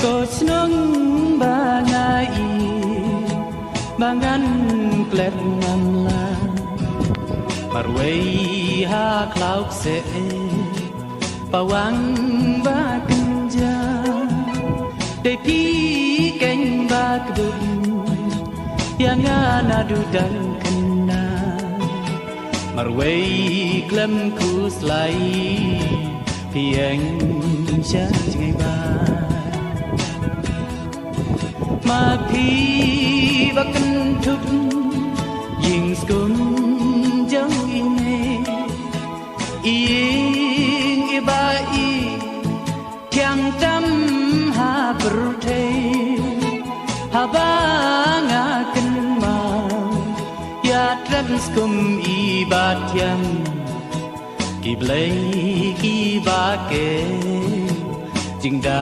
Coach nung bangai bangan klet ngamla marway ha klauk se pawang ba kenja de pi keng ba kdum yang adu dan kena marway klem ku slai pieng cha ngai ba ma phi ba kan thuk ying skun jang ine ying i ba i kyang tam ha pruthe ha ba nga kan ma ya tram skum i ba thiam ki blai ki ba ke jing da